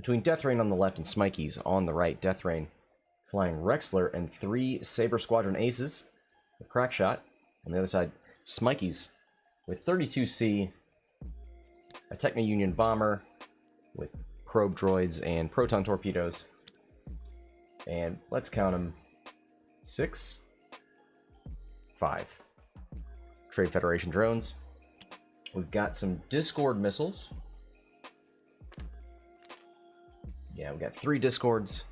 Between Deathrain on the left and Smikies on the right, Deathrain flying Rexler and 3 Saber Squadron aces with Crackshot. On the other side, Smikies with 32C, a Techno Union bomber with probe droids and proton torpedoes. And let's count them. 6, 5 Trade Federation drones. We've got some Discord missiles. Yeah, we got 3 Discords.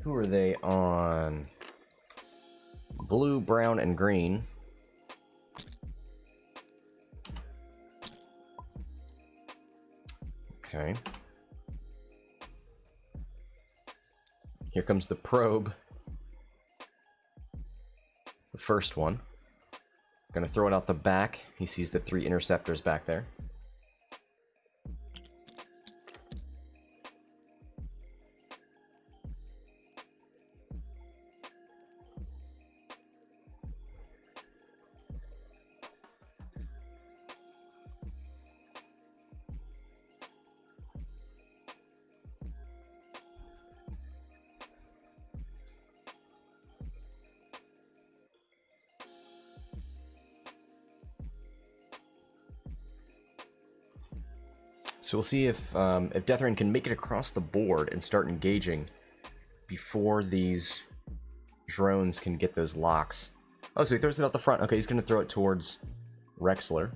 Who are they on? Blue, brown, and green. Okay. Here comes the probe. The first one. Gonna throw it out the back. He sees the 3 interceptors back there. So we'll see if Deathrain can make it across the board and start engaging before these drones can get those locks. Oh, so he throws it out the front. Okay, he's going to throw it towards Rexler.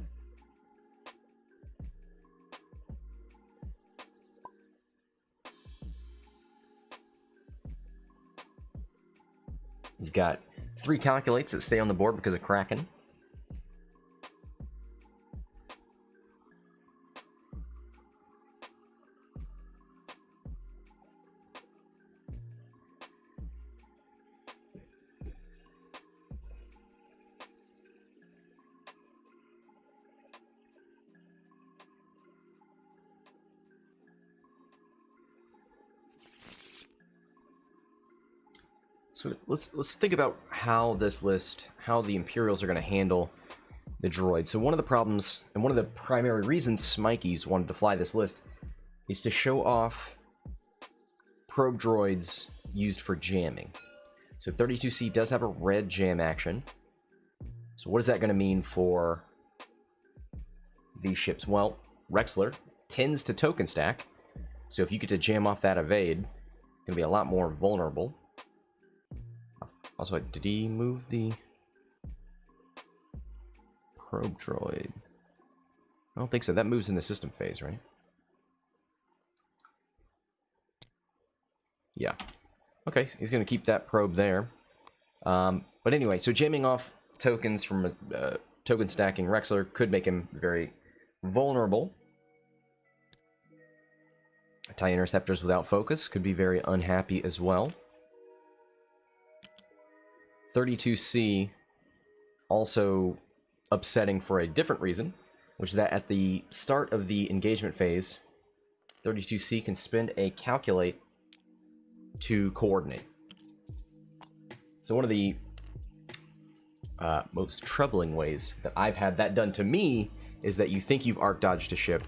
He's got 3 calculates that stay on the board because of Kraken. So let's think about how this list, how the Imperials are going to handle the droids. So one of the problems, and one of the primary reasons Smikies wanted to fly this list, is to show off probe droids used for jamming. So 32C does have a red jam action. So what is that going to mean for these ships? Well, Rexler tends to token stack. So if you get to jam off that evade, it's going to be a lot more vulnerable. Also, did he move the probe droid? I don't think so. That moves in the system phase, right? Yeah. Okay, he's going to keep that probe there. But anyway, so jamming off tokens from token stacking Rexler could make him very vulnerable. TIE interceptors without focus could be very unhappy as well. 32C also upsetting for a different reason, which is that at the start of the engagement phase, 32C can spend a calculate to coordinate. So one of the most troubling ways that I've had that done to me is that you think you've arc dodged a ship,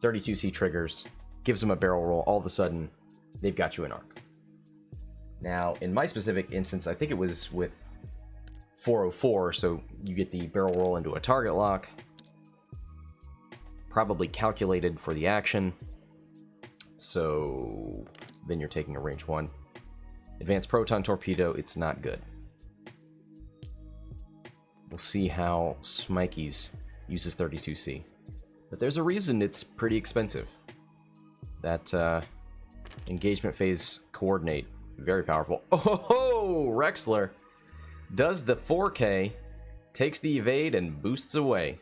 32C triggers, gives them a barrel roll, all of a sudden they've got you in arc. Now, in my specific instance, I think it was with 404, so you get the barrel roll into a target lock, probably calculated for the action, so then you're taking a range 1. Advanced proton torpedo, it's not good. We'll see how Smikies uses 32C. But there's a reason it's pretty expensive. That engagement phase coordinate, very powerful. Oh, Rexler does the 4K, takes the evade, and boosts away.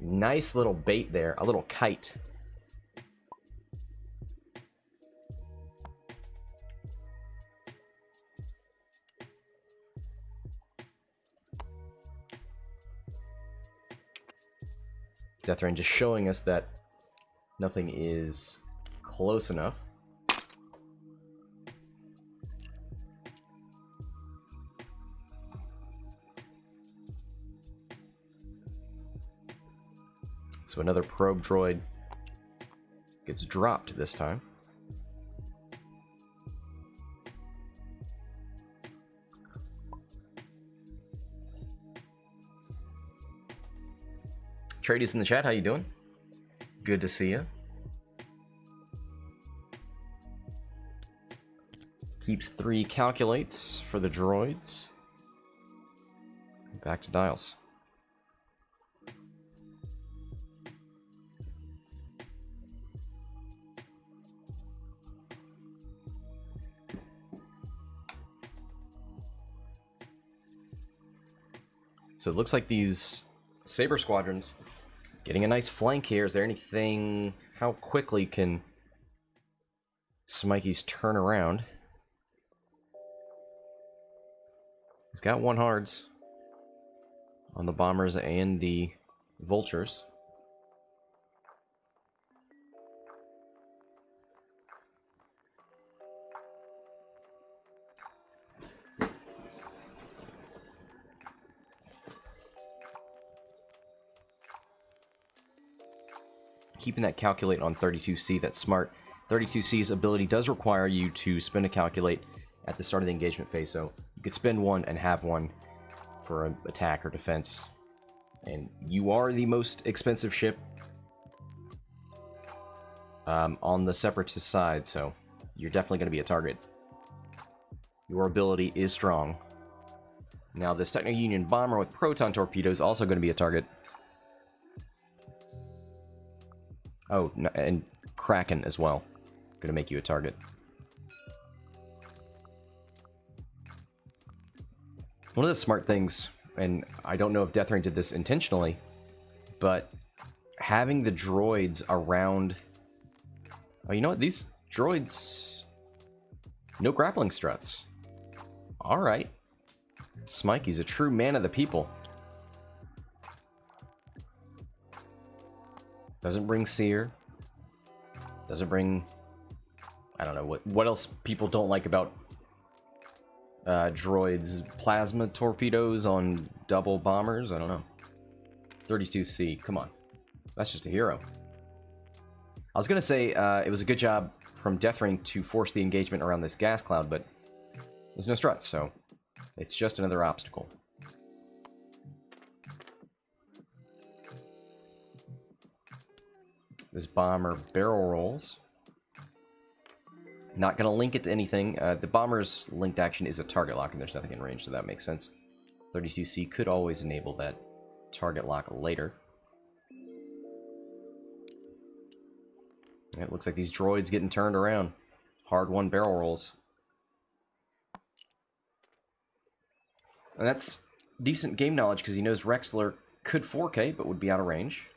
Nice little bait there, a little kite. Deathrain just showing us that nothing is close enough. So another probe droid gets dropped this time. Trady's in the chat. How you doing? Good to see you. Keeps 3 calculates for the droids. Back to dials. So it looks like these Saber squadrons getting a nice flank here. Is there anything... How quickly can Smikies turn around? He's got 1 hards on the bombers and the vultures. Keeping that calculate on 32C, that's smart. 32C's ability does require you to spend a calculate at the start of the engagement phase, so you could spend 1 and have 1 for an attack or defense. And you are the most expensive ship on the Separatist side, so you're definitely going to be a target. Your ability is strong. Now, this Techno Union bomber with proton torpedoes is also going to be a target. Oh, and Kraken as well. Going to make you a target. One of the smart things, and I don't know if Deathrain did this intentionally, but having the droids around... Oh, you know what? These droids... No grappling struts. Alright. Smikey's a true man of the people. Doesn't bring Seer. Doesn't bring... I don't know what else people don't like about droids. Plasma torpedoes on double bombers? I don't know. 32C, come on. That's just a hero. I was gonna say it was a good job from Deathrain to force the engagement around this gas cloud, but there's no struts, so it's just another obstacle. This bomber barrel rolls. Not going to link it to anything. The bomber's linked action is a target lock, and there's nothing in range, so that makes sense. 32C could always enable that target lock later. It looks like these droids getting turned around. Hard 1 barrel rolls. And that's decent game knowledge, because he knows Rexler could 4K, but would be out of range.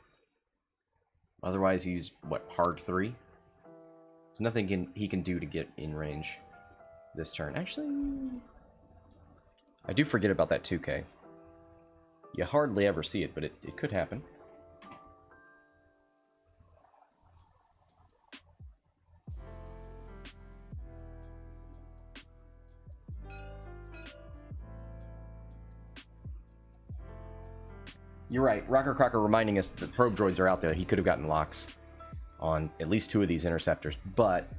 Otherwise, he's, what, hard 3? There's nothing he can do to get in range this turn. Actually, I do forget about that 2K. You hardly ever see it, but it could happen. You're right. Rocker Crocker reminding us that probe droids are out there. He could have gotten locks on at least 2 of these interceptors, but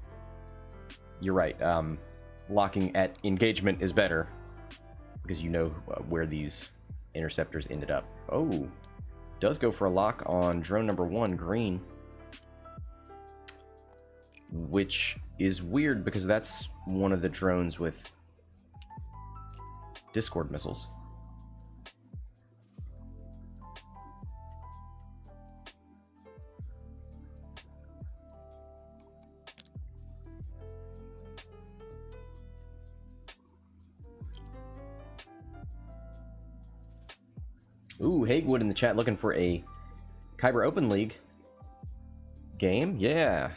you're right. Locking at engagement is better because you know where these interceptors ended up. Oh, does go for a lock on drone number 1, green, which is weird because that's one of the drones with Discord missiles. Ooh, Hagewood in the chat looking for a Kyber Open League game. Yeah.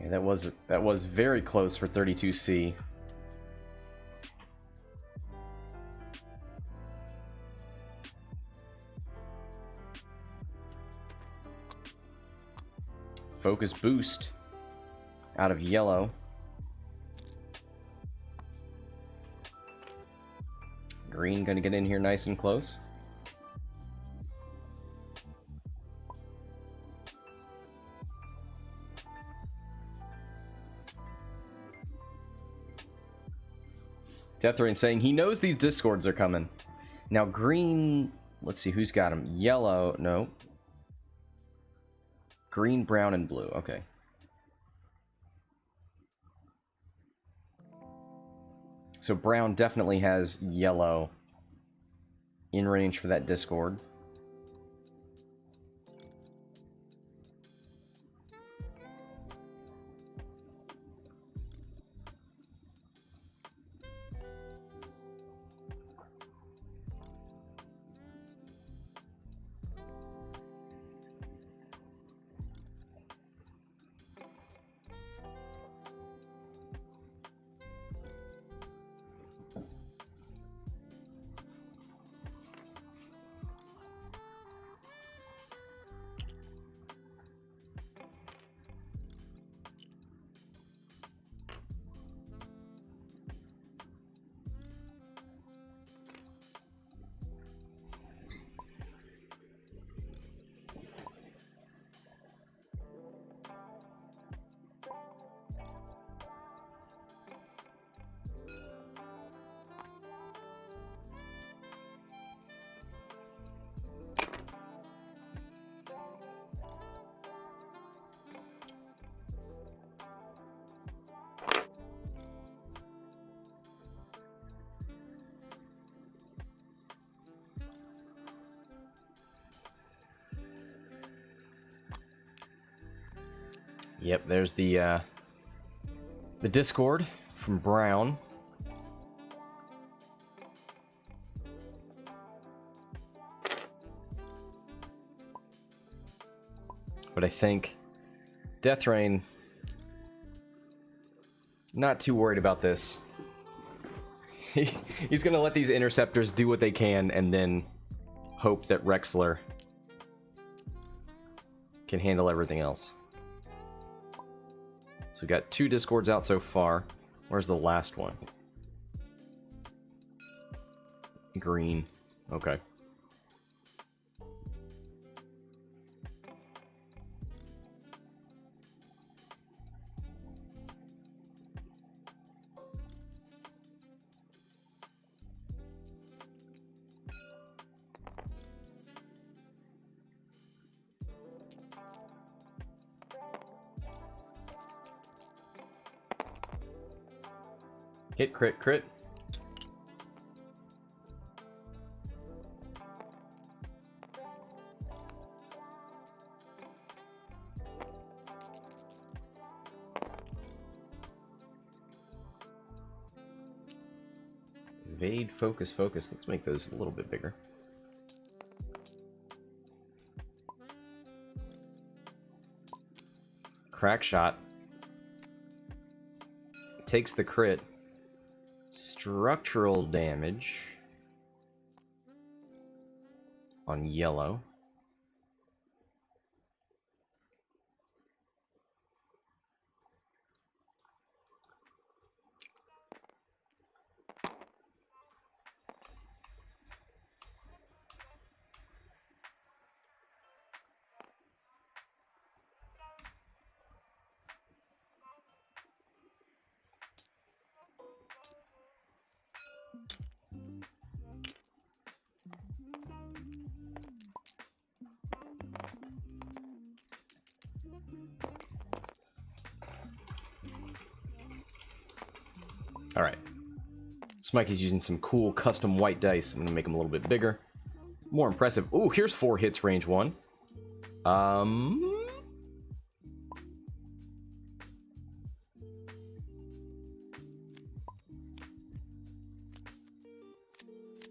Okay, that was very close for 32C. Focus boost out of yellow. Green gonna get in here nice and close. Deathrain saying he knows these discords are coming. Now green, let's see who's got them. Yellow, no. Green, brown, and blue. Okay. So brown definitely has yellow in range for that discord. Yep, there's the Discord from Brown. But I think Deathrain, not too worried about this. He's gonna let these interceptors do what they can and then hope that Rexler can handle everything else. So we got 2 discords out so far. Where's the last one? Green. Okay. Hit, crit, crit. Evade, focus, focus. Let's make those a little bit bigger. Crack shot. Takes the crit. Structural damage on yellow. Alright. Smikies using some cool custom white dice. I'm going to make them a little bit bigger. More impressive. Ooh, here's 4 hits, range 1.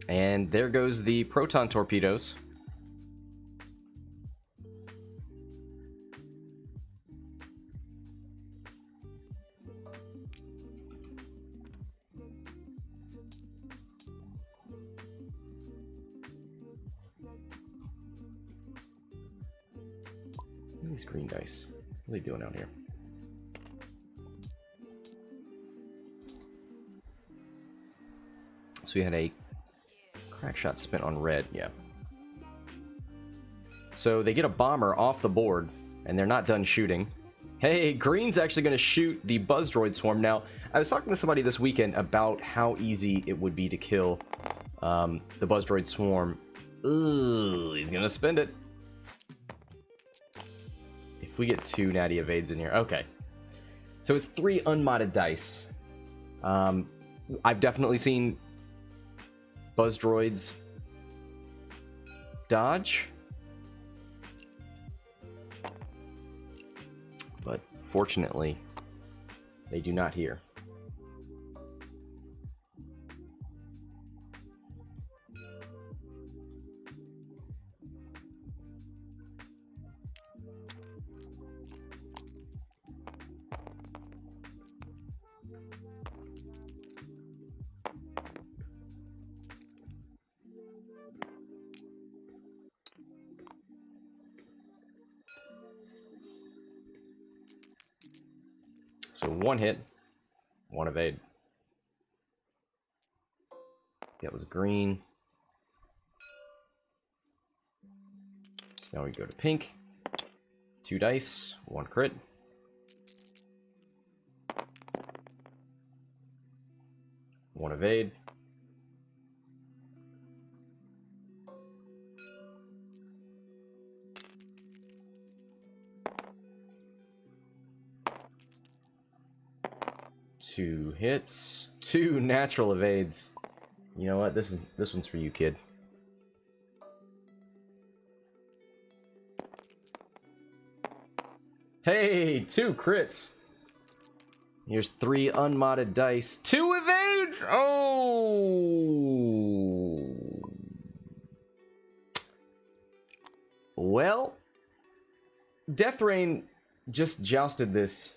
And there goes the proton torpedoes. these green dice? What are they doing out here? So we had a crack shot spent on red, yeah. So they get a bomber off the board, and they're not done shooting. Hey, green's actually going to shoot the buzz droid swarm. Now, I was talking to somebody this weekend about how easy it would be to kill the buzz droid swarm. Ooh, he's going to spend it. If we get 2 natty evades in here. Okay. So it's 3 unmodded dice. I've definitely seen buzz droids dodge. But fortunately, they do not here. So 1 hit, 1 evade. That was green. So now we go to pink. 2 dice, 1 crit. One evade. Two hits, 2 natural evades. You know what? This one's for you, kid. Hey, 2 crits. Here's 3 unmodded dice. 2 evades! Oh! Well, Deathrain just jousted this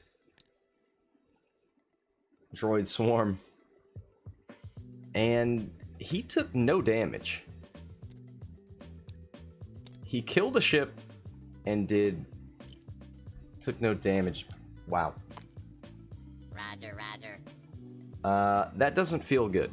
droid swarm, and he took no damage. He killed a ship and took no damage. Wow. Roger, roger. That doesn't feel good.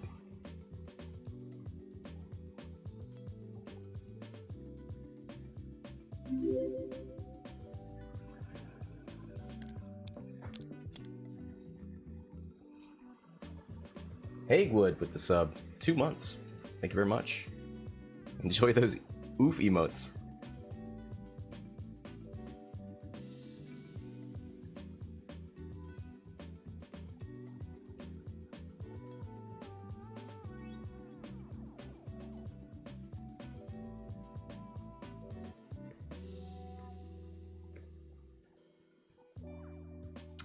Haigwood with the sub. 2 months. Thank you very much. Enjoy those oof emotes.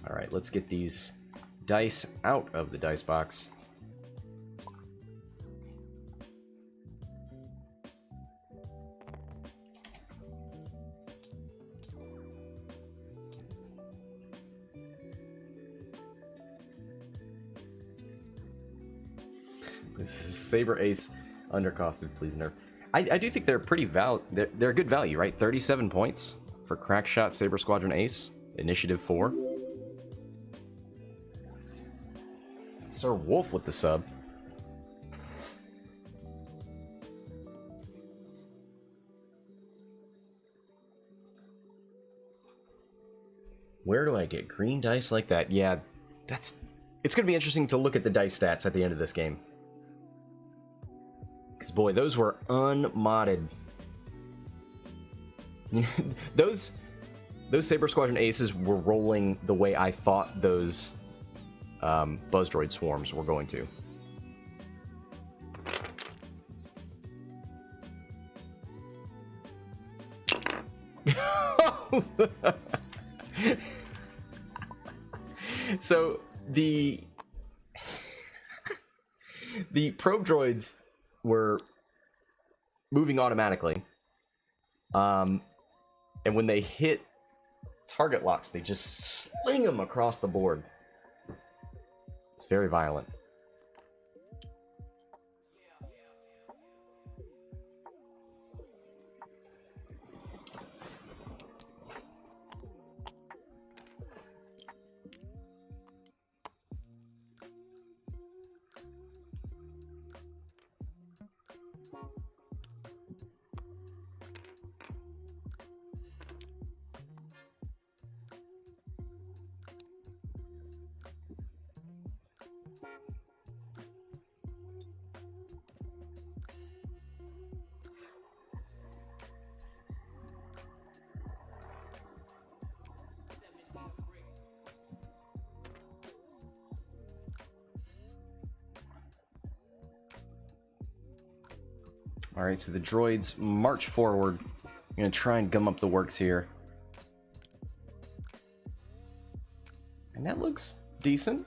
Alright, let's get these dice out of the dice box. This is Saber Ace undercosted, please nerf. I do think they're pretty they're good value, right? 37 points for Crackshot Saber Squadron Ace, Initiative 4. Sir Wolf with the sub. Where do I get green dice like that? Yeah, it's gonna be interesting to look at the dice stats at the end of this game. Because, boy, those were unmodded. those Saber Squadron Aces were rolling the way I thought those Buzz Droid Swarms were going to. So, the probe droids were moving automatically, and when they hit target locks, they just sling them across the board. It's very violent. Alright, so the droids march forward. I'm going to try and gum up the works here. And that looks decent.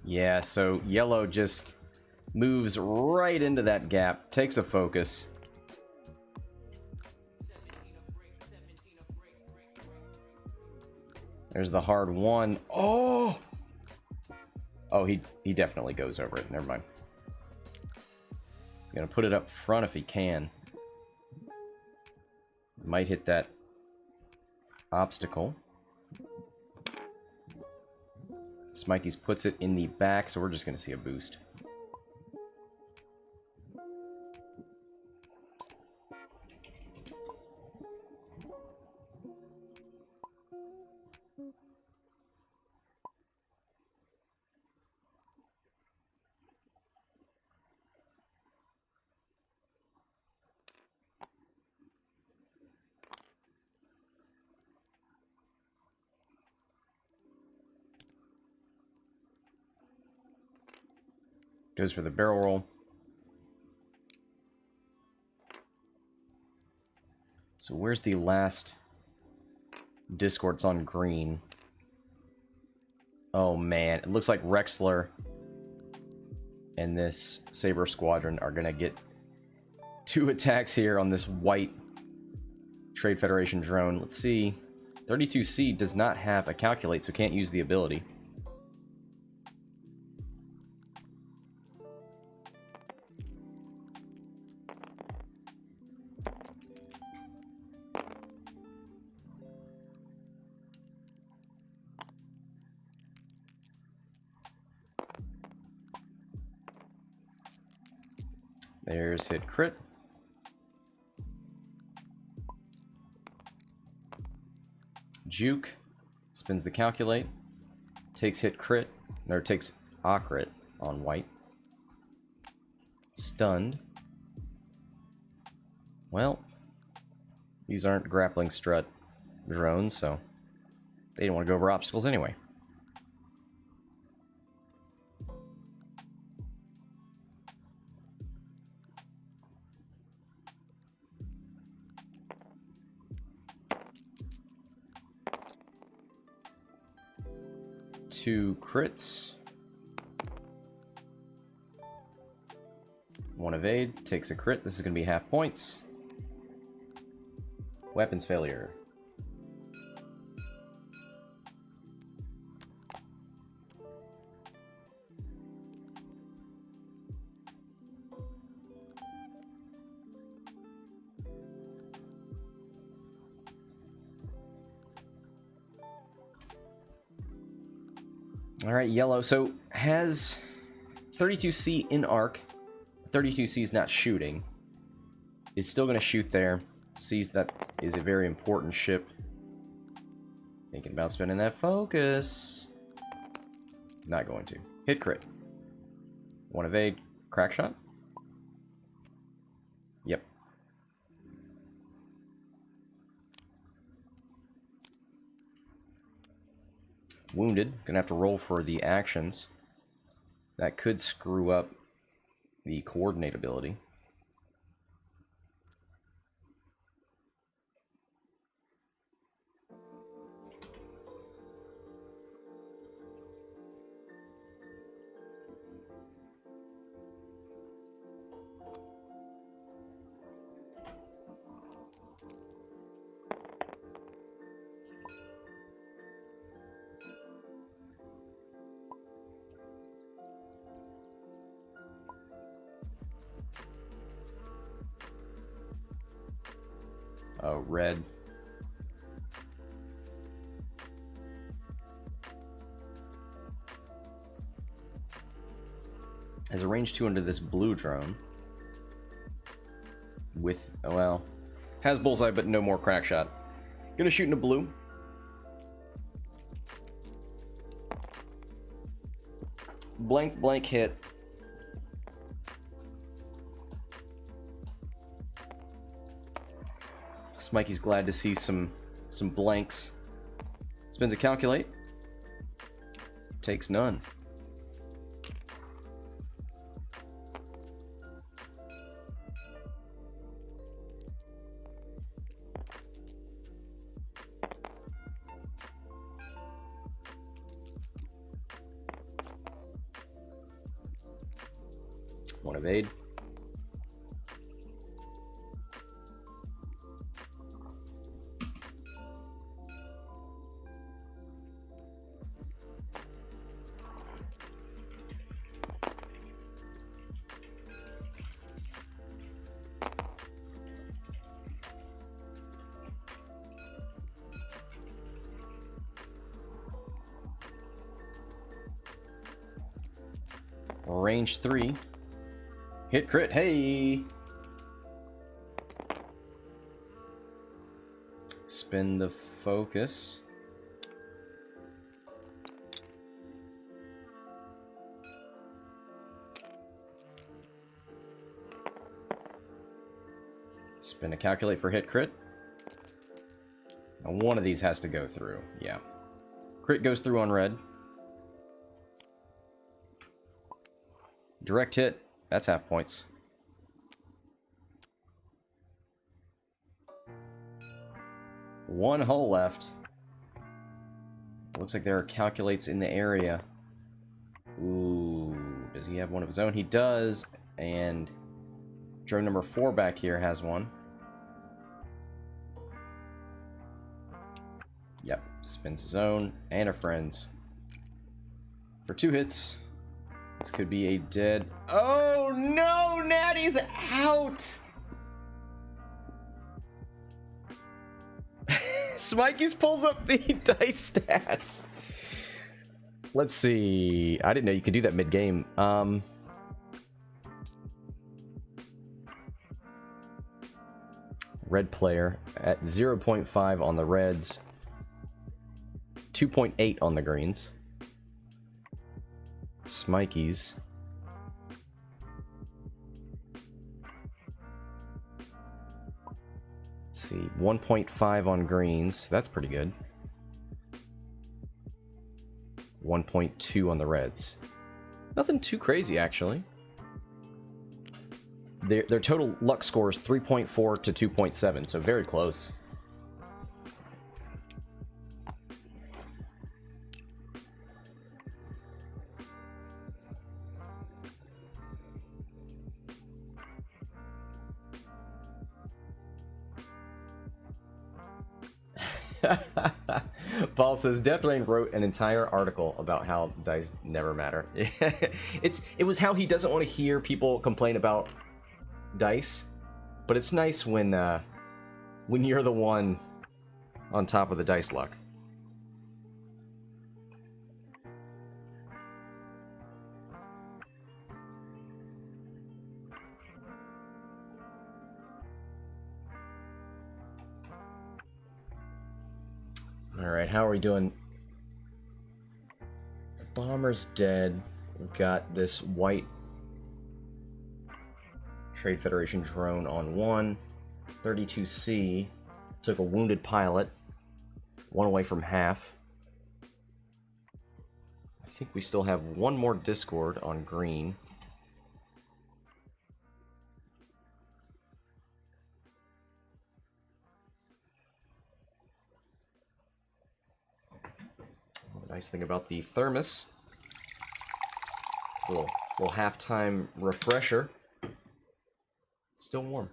Yeah, so yellow just moves right into that gap, takes a focus. There's the hard one. Oh! Oh, he definitely goes over it. Never mind. Gonna put it up front if he can. Might hit that obstacle. Smikies puts it in the back, so we're just going to see a boost. Goes for the barrel roll. So where's the last Discord? It's on green. Oh man, it looks like Rexler and this Saber Squadron are gonna get 2 attacks here on this white Trade Federation drone. Let's see. 32C does not have a calculate, so can't use the ability. There's hit crit. Juke spins the calculate, takes hit crit, or takes a crit on white. Stunned. Well, these aren't grappling strut drones, so they didn't want to go over obstacles anyway. Two crits. One evade, takes a crit. This is going to be half points. Weapons failure. All right, yellow. So has 32C in arc. 32C is not shooting. Is still going to shoot there. Sees that is a very important ship. Thinking about spending that focus. Not going to. Hit crit. One evade. Crack shot. Yep. Wounded. Gonna have to roll for the actions. That could screw up the coordinate ability. red. Has a range 2 under this blue drone. With, well, has bullseye but no more crack shot. Gonna shoot in a blue. Blank, blank hit. Smikies glad to see some blanks. Spins a calculate. Takes none. One evade. Range 3. Hit crit, hey! Spin the focus. Spin a calculate for hit crit. Now one of these has to go through, yeah. Crit goes through on red. Direct hit. That's half points. One hole left. Looks like there are calculates in the area. Ooh, does he have one of his own? He does, and drone number 4 back here has one. Yep, spins his own and a friend's. For 2 hits. This could be a dead... Oh no! Natty's out! Smikies pulls up the dice stats. Let's see. I didn't know you could do that mid-game. Red player at 0.5 on the reds. 2.8 on the greens. Smikies. Let's see, 1.5 on greens. That's pretty good. 1.2 on the reds. Nothing too crazy, actually. Their total luck score is 3.4 to 2.7, so very close. Paul says Deathrain wrote an entire article about how dice never matter. It was how he doesn't want to hear people complain about dice, but it's nice when you're the one on top of the dice luck. Alright, how are we doing? The bomber's dead. We've got this white Trade Federation drone on 1. 32C took a wounded pilot. 1 away from half. I think we still have 1 more Discord on green. The nice thing about the thermos, little halftime refresher, still warm.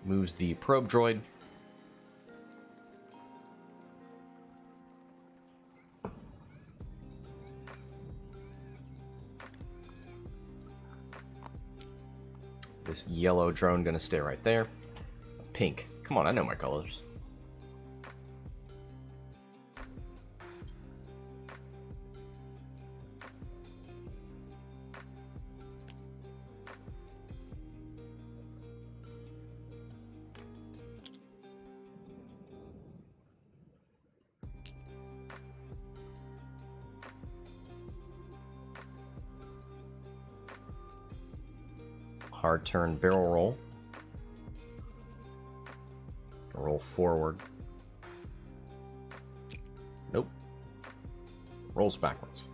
Moves the probe droid. This yellow drone gonna stay right there. Pink. Come on, I know my colors. Hard turn barrel roll. Roll forward. Nope. Rolls backwards.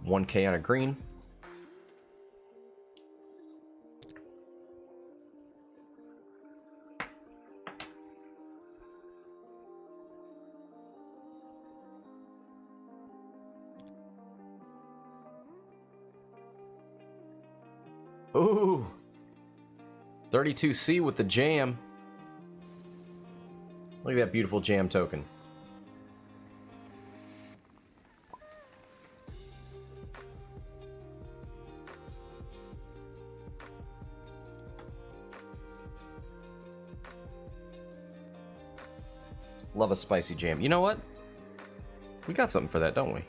$1K on a green. Ooh, 32C with the jam. Look at that beautiful jam token. Love a spicy jam. You know what? We got something for that, don't we?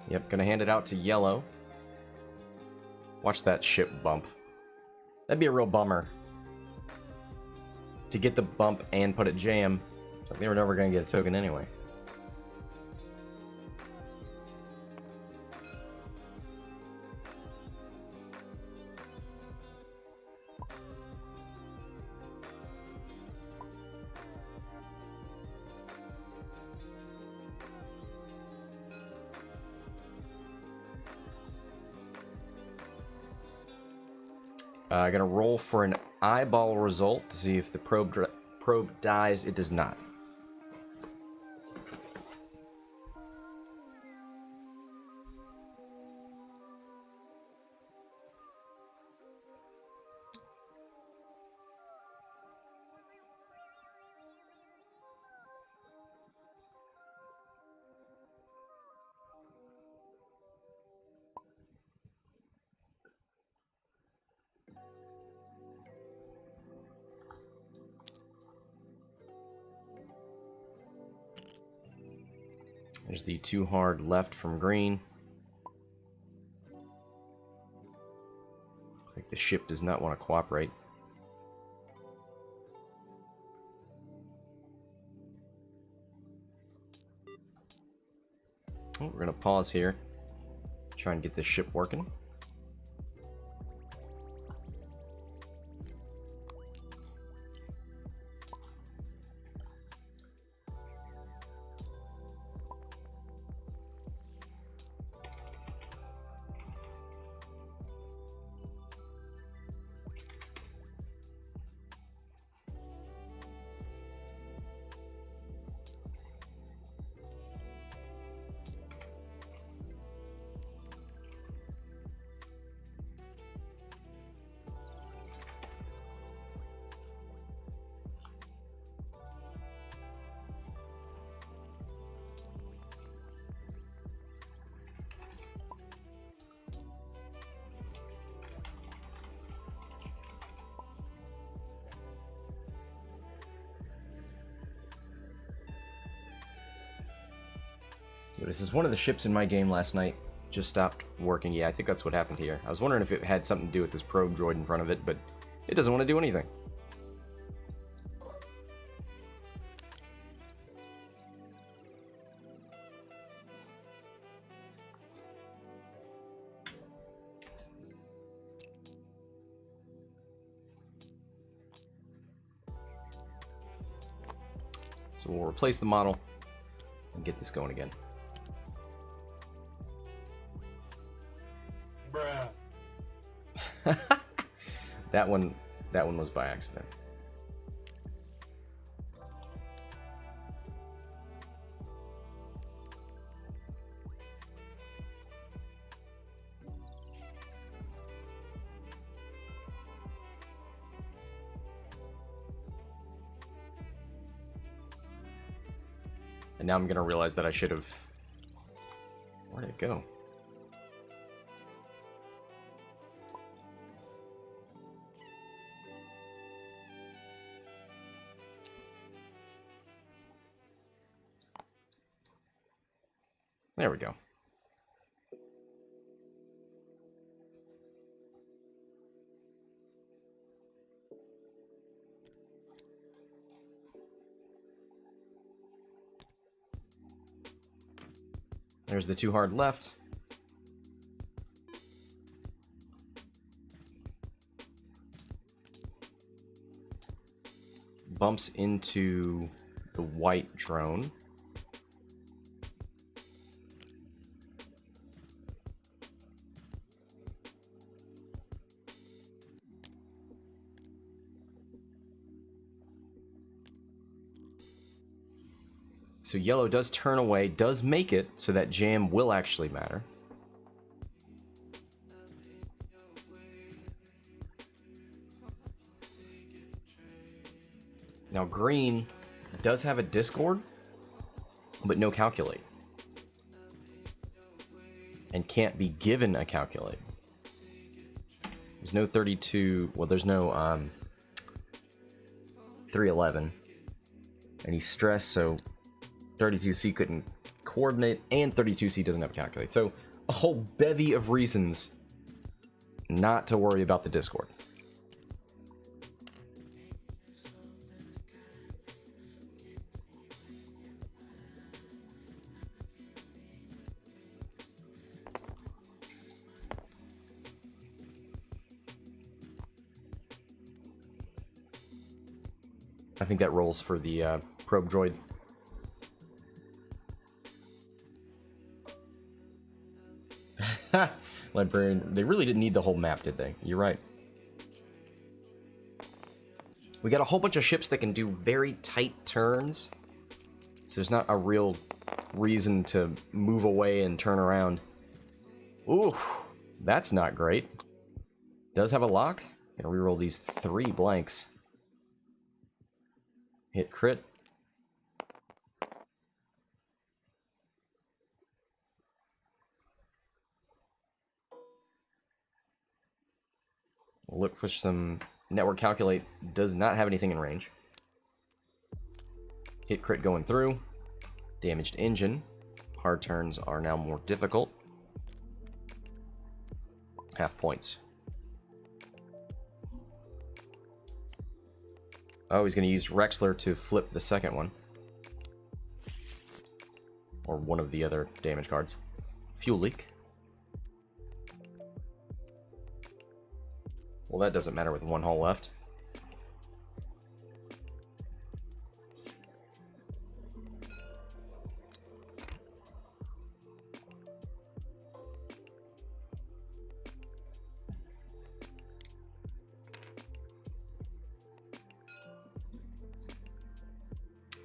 Yep, gonna hand it out to yellow. Watch that ship bump. That'd be a real bummer. To get the bump and put it jam. It's like they were never gonna get a token anyway. Gonna roll for an eyeball result to see if the probe dies. It does not. There's the too hard left from green. Looks like the ship does not want to cooperate. Oh, we're gonna pause here. Try and get this ship working. This is one of the ships in my game last night. Just stopped working. Yeah, I think that's what happened here. I was wondering if it had something to do with this probe droid in front of it, but it doesn't want to do anything. So we'll replace the model and get this going again. Bruh. That one was by accident. And now I'm gonna realize that I should have... Where'd it go? There we go. There's the 2 hard left. Bumps into the white drone. So yellow does turn away, does make it so that jam will actually matter. Now green does have a discord, but no calculate. And can't be given a calculate. There's no 32, well there's no 311. And he's stressed, so 32C couldn't coordinate, and 32C doesn't have a calculate. So a whole bevy of reasons not to worry about the discord. I think that rolls for the probe droid. Librarian, they really didn't need the whole map, did they? You're right. We got a whole bunch of ships that can do very tight turns. So there's not a real reason to move away and turn around. Ooh, that's not great. Does have a lock. Gonna reroll these 3 blanks. Hit crit. Look for some network calculate. Does not have anything in range. Hit crit going through. Damaged engine. Hard turns are now more difficult. Half points. Oh, he's going to use Rexler to flip the second one. Or one of the other damage cards. Fuel leak. Well, that doesn't matter with 1 hull left.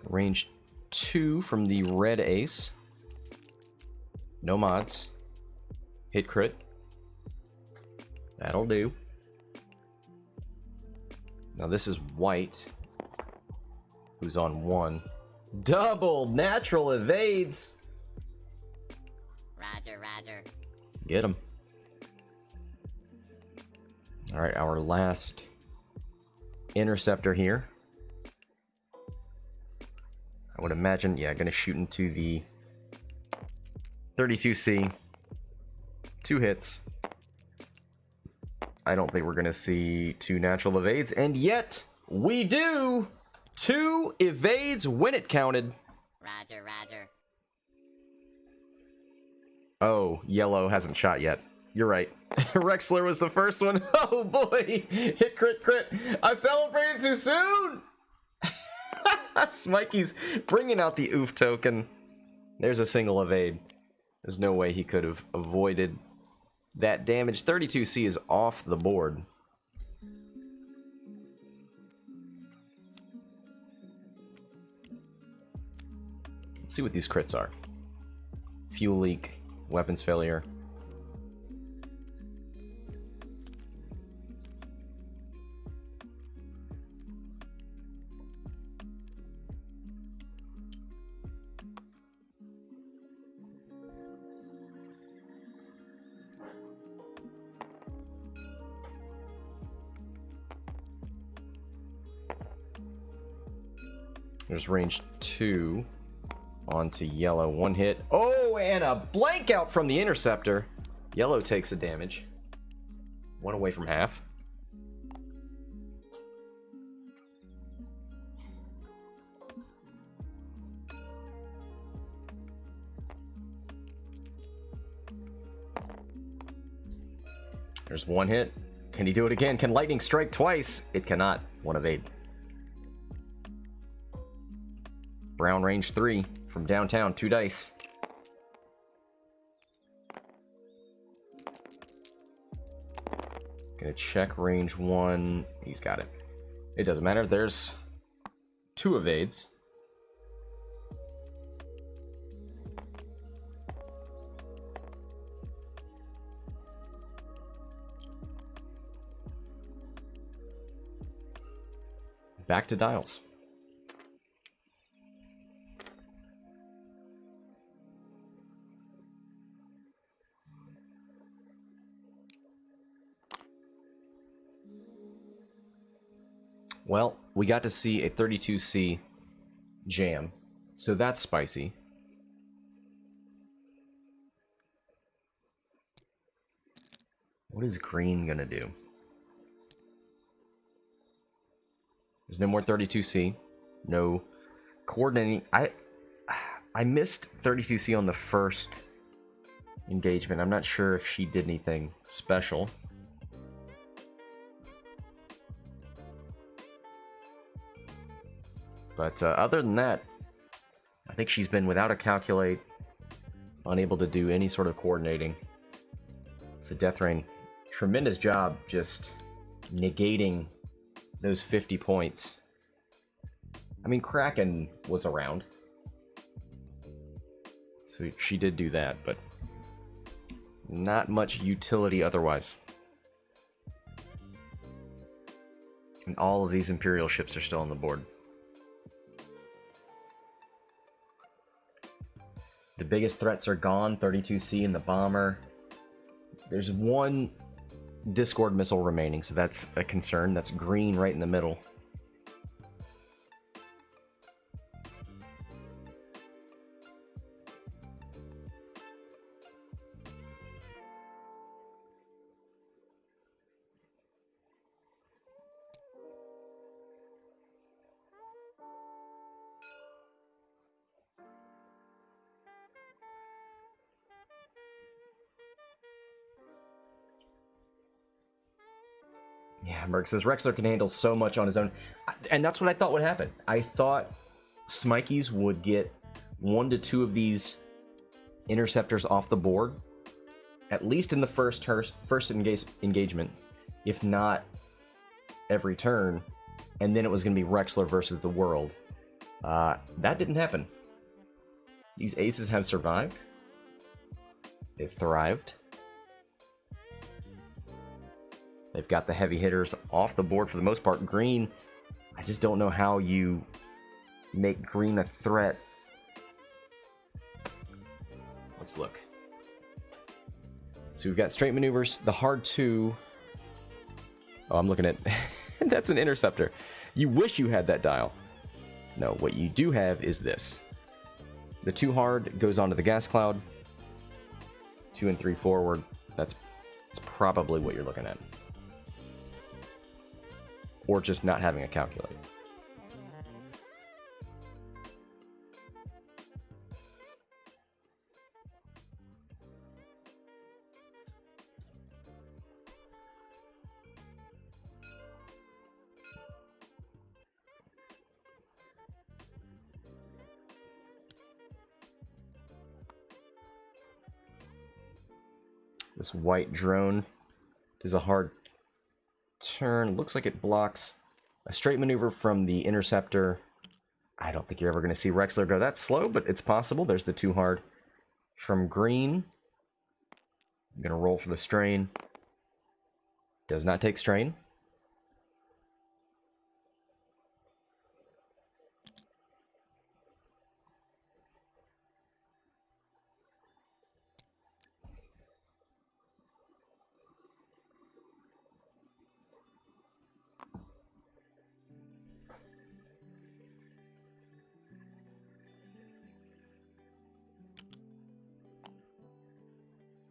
Range 2 from the red ace. No mods. Hit crit. That'll do. Now this is white, who's on 1. Double natural evades! Roger, roger. Get him. Alright, our last interceptor here. I would imagine, yeah, gonna shoot into the 32C. 2 hits. I don't think we're gonna see 2 natural evades, and yet we do! 2 evades when it counted. Roger, roger. Oh, yellow hasn't shot yet. You're right. Rexler was the first one. Oh boy! Hit crit crit. I celebrated too soon! Smikies bringing out the oof token. There's a single evade. There's no way he could have avoided that damage. 32C is off the board. Let's see what these crits are. Fuel leak, weapons failure. There's range 2 onto yellow. 1 hit. Oh, and a blank out from the interceptor. Yellow takes a damage. 1 away from half. There's 1 hit. Can he do it again? Can lightning strike twice? It cannot. 1 evade. Brown range 3 from downtown, 2 dice. Gonna check range 1. He's got it. It doesn't matter. There's 2 evades. Back to dials. Well, we got to see a 32C jam, so that's spicy. What is green gonna do? There's no more 32C. No coordinating. I missed 32C on the first engagement. I'm not sure if she did anything special. But other than that, I think she's been without a calculate, unable to do any sort of coordinating. So Deathrain, tremendous job just negating those 50 points. I mean, Kraken was around, so she did do that, but not much utility otherwise. And all of these Imperial ships are still on the board. The biggest threats are gone, 32C and the bomber. There's 1 Discord missile remaining, so that's a concern. That's green right in the middle. Yeah, Merc says Rexler can handle so much on his own. And that's what I thought would happen. I thought Smikies would get 1 to 2 of these interceptors off the board, at least in the first engagement, if not every turn, and then it was going to be Rexler versus the world. That didn't happen. These aces have survived. They've thrived. They've got the heavy hitters off the board for the most part. Green, I just don't know how you make green a threat. Let's look. So we've got straight maneuvers, the hard 2. Oh, I'm looking at... That's an interceptor. You wish you had that dial. No, what you do have is this. The 2 hard goes onto the gas cloud. 2 and 3 forward. That's probably what you're looking at. Or just not having a calculate. This white drone does a hard turn. Looks like it blocks a straight maneuver from the interceptor I don't think you're ever going to see Rexler go that slow, but it's possible. There's the 2 hard from green. I'm going to roll for the strain. Does not take strain.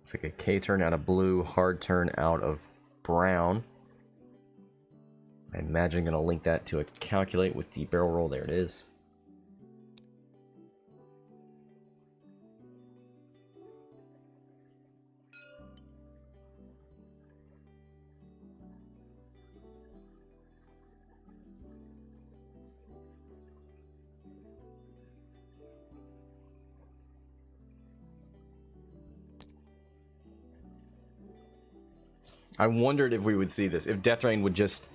It's like a K turn out of blue, hard turn out of brown. I imagine I'm going to link that to a calculate with the barrel roll. There it is. I wondered if we would see this. If Deathrain would just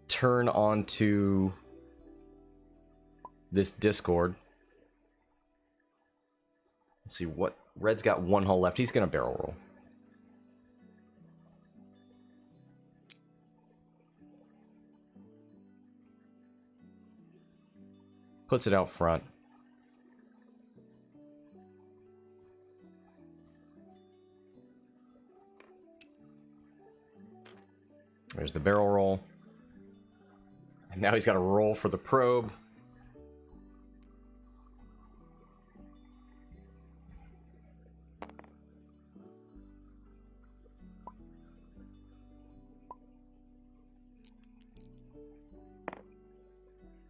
turn onto this Discord. Let's see what... Red's got 1 hull left. He's going to barrel roll. Puts it out front. There's the barrel roll. And now he's got to roll for the probe.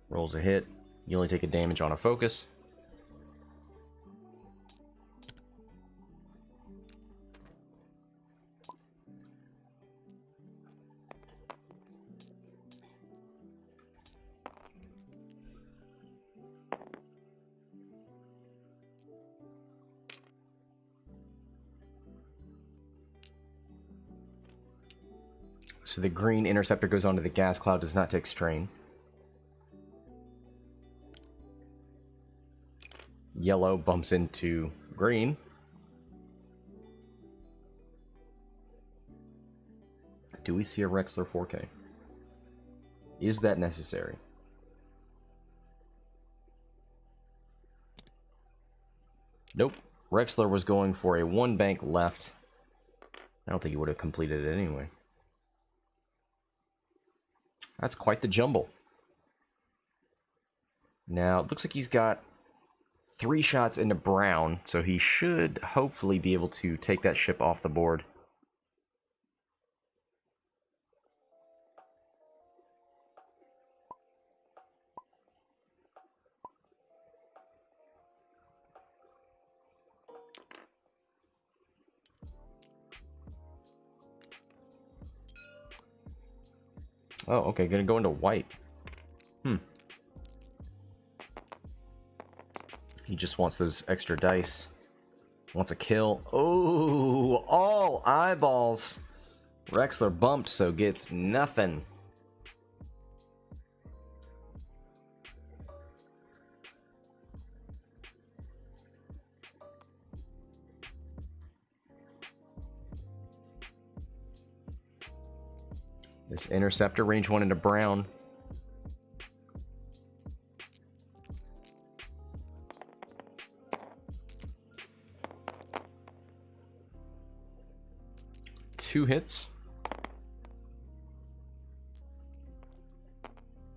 Rolls a hit. You only take a damage on a focus. So the green interceptor goes onto the gas cloud, does not take strain. Yellow bumps into green. Do we see a Rexler 4K? Is that necessary? Nope. Rexler was going for a 1 bank left. I don't think he would have completed it anyway. That's quite the jumble. Now, it looks like he's got 3 shots into brown, so he should hopefully be able to take that ship off the board. Oh, okay, gonna go into white. He just wants those extra dice. Wants a kill. Oh, all eyeballs. Rexler bumped, so gets nothing. This interceptor, range 1 into brown. Two hits.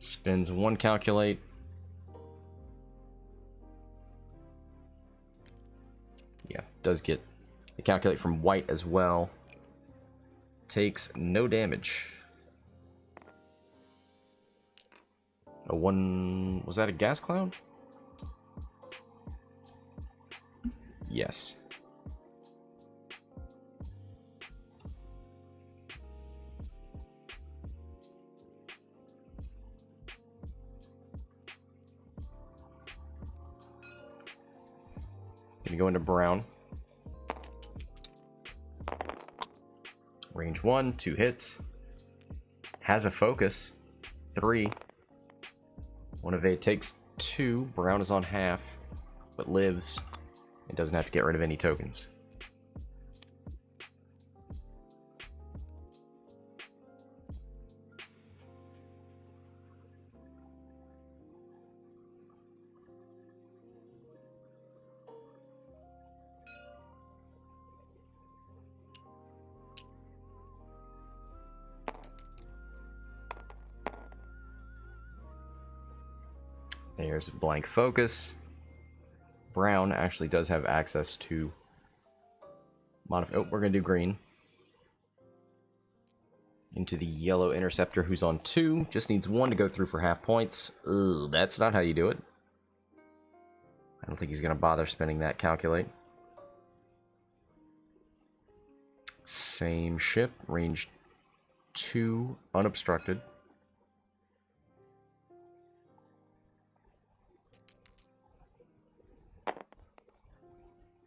Spins 1 calculate. Yeah, does get the calculate from white as well. Takes no damage. A 1... Was that a gas cloud? Yes. Gonna go into brown. Range 1, 2 hits. Has a focus. 3. 1 evade takes 2. Brown is on half, but lives and doesn't have to get rid of any tokens. There's blank focus. Brown actually does have access to modify. Oh, we're going to do green. Into the yellow interceptor, who's on 2. Just needs 1 to go through for half points. Ugh, that's not how you do it. I don't think he's going to bother spending that calculate. Same ship, range 2, unobstructed.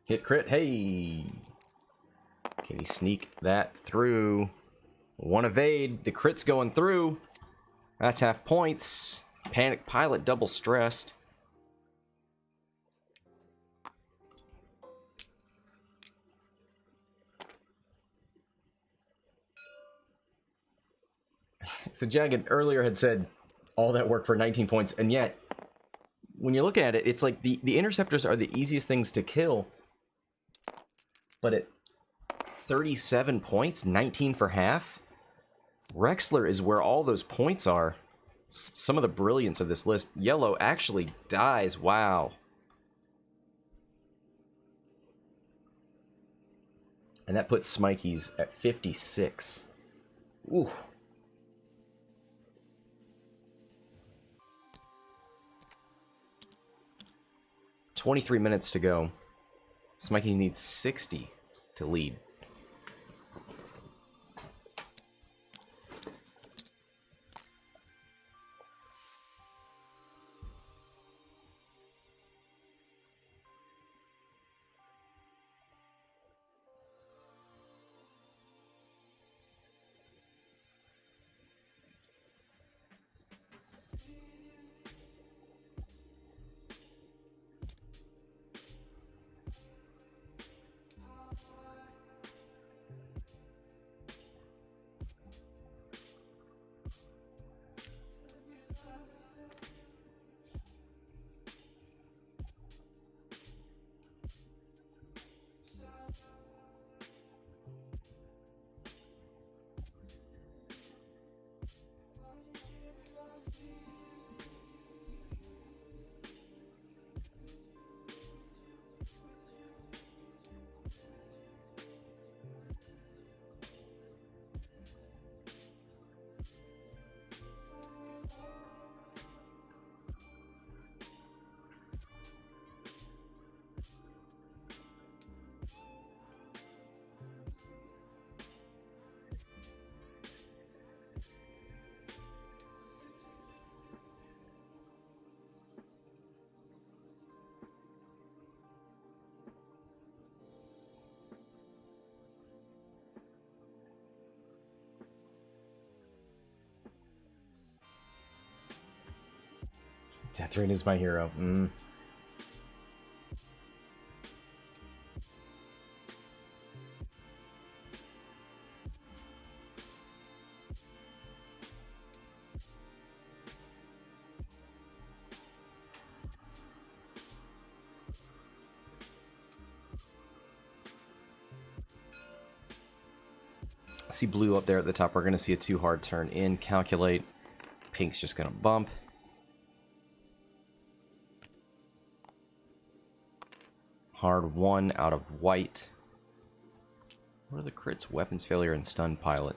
Hit crit, hey! Can he sneak that through? 1 evade, the crit's going through. That's half points. Panic pilot, double stressed. So Jagged earlier had said all that work for 19 points, and yet, when you look at it, it's like the interceptors are the easiest things to kill. But at 37 points, 19 for half, Rexler is where all those points are. Some of the brilliance of this list. Yellow actually dies, wow. And that puts Smikies at 56. Ooh. $23 minutes to go. Smikies needs 60 to lead. Deathrain is my hero. I see blue up there at the top. We're going to see a 2 hard turn in. Calculate. Pink's just going to bump. Hard 1 out of white. What are the crits? Weapons failure and stun pilot.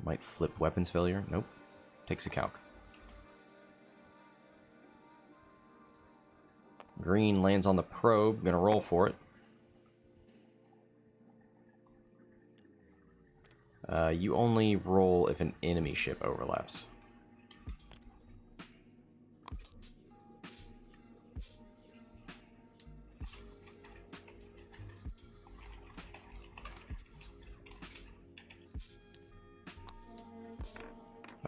Might flip weapons failure. Nope. Takes a calc. Green lands on the probe. Gonna roll for it. You only roll if an enemy ship overlaps.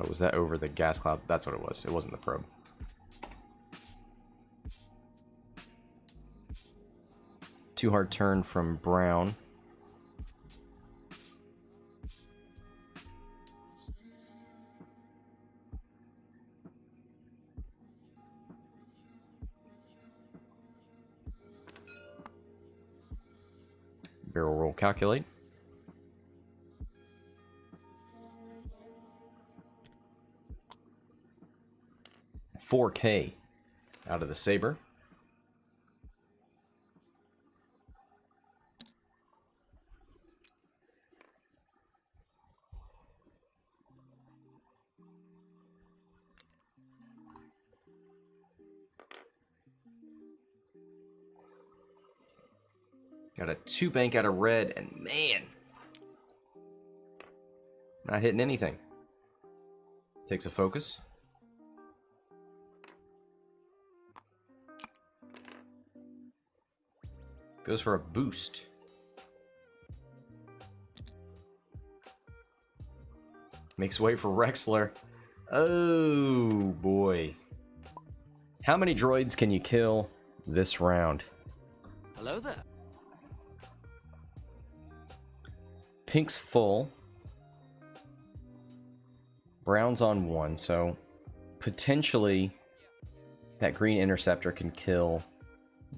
Oh, was that over the gas cloud? That's what it was. It wasn't the probe. Too hard turn from Brown. Barrel roll calculate. $4K out of the Saber. Got a 2 bank out of red, and man, not hitting anything. Takes a focus. Goes for a boost. Makes way for Rexler. Oh boy. How many droids can you kill this round? Hello there. Pink's full. Brown's on 1, so potentially that green interceptor can kill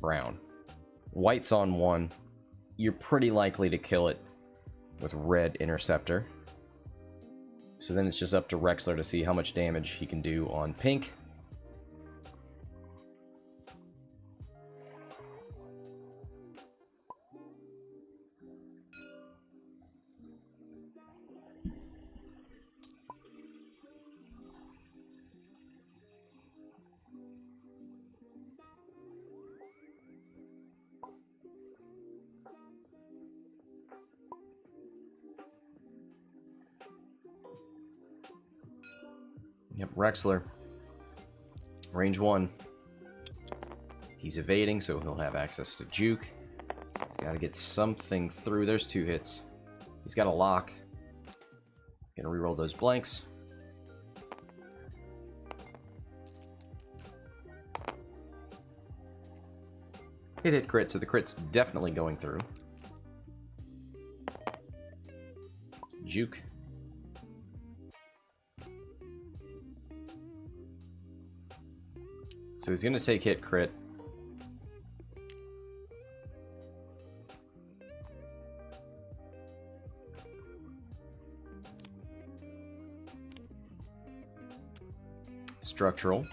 Brown. White's on 1. You're pretty likely to kill it with red interceptor. So then it's just up to Rexler to see how much damage he can do on pink. Yep, Rexler. Range 1. He's evading, so he'll have access to juke. He's got to get something through. There's 2 hits. He's got a lock. Gonna reroll those blanks. Hit crit, so the crit's definitely going through. Juke. So he's going to take hit crit. Structural.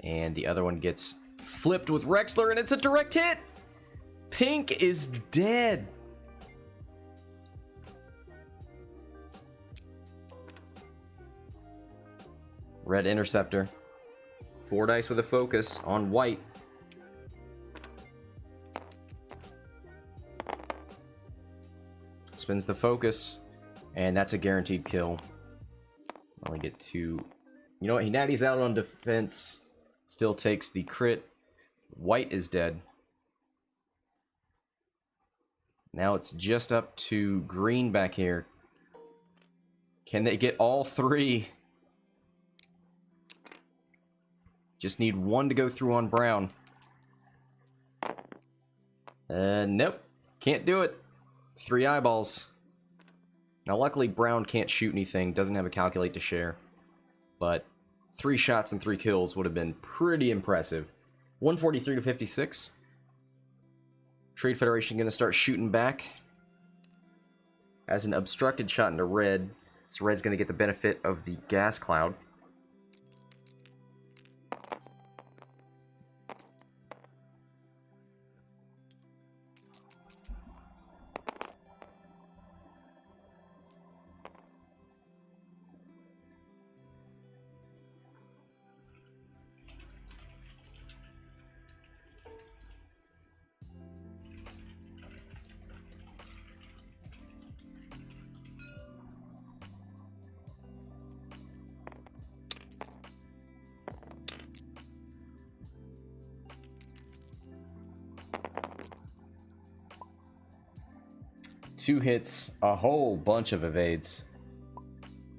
And the other one gets flipped with Rexler, and it's a direct hit! Pink is dead! Red interceptor. 4 dice with a focus on white. Spins the focus, and that's a guaranteed kill. Only get 2. You know what? He natties out on defense. Still takes the crit. White is dead. Now it's just up to green back here. Can they get all 3? Just need 1 to go through on Brown. Nope. Can't do it. 3 eyeballs. Now luckily Brown can't shoot anything. Doesn't have a calculate to share. But 3 shots and 3 kills would have been pretty impressive. 143 to 56. Trade Federation going to start shooting back. As an obstructed shot into red. So red's going to get the benefit of the gas cloud. Two hits, a whole bunch of evades.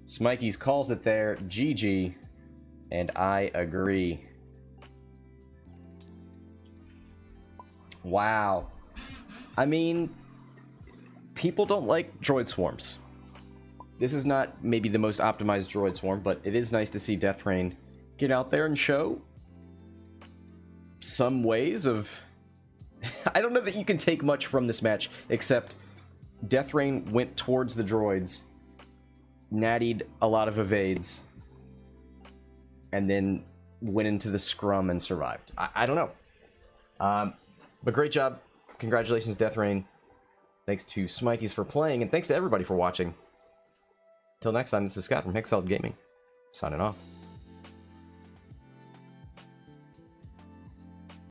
Smikies calls it there, GG, and I agree. Wow. I mean, people don't like droid swarms. This is not maybe the most optimized droid swarm, but it is nice to see Deathrain get out there and show some ways of... I don't know that you can take much from this match, except Deathrain went towards the droids, nattied a lot of evades, and then went into the scrum and survived. I don't know. But great job. Congratulations, Deathrain. Thanks to Smikies for playing, and thanks to everybody for watching. Till next time, this is Scott from Hexiled Gaming, signing off.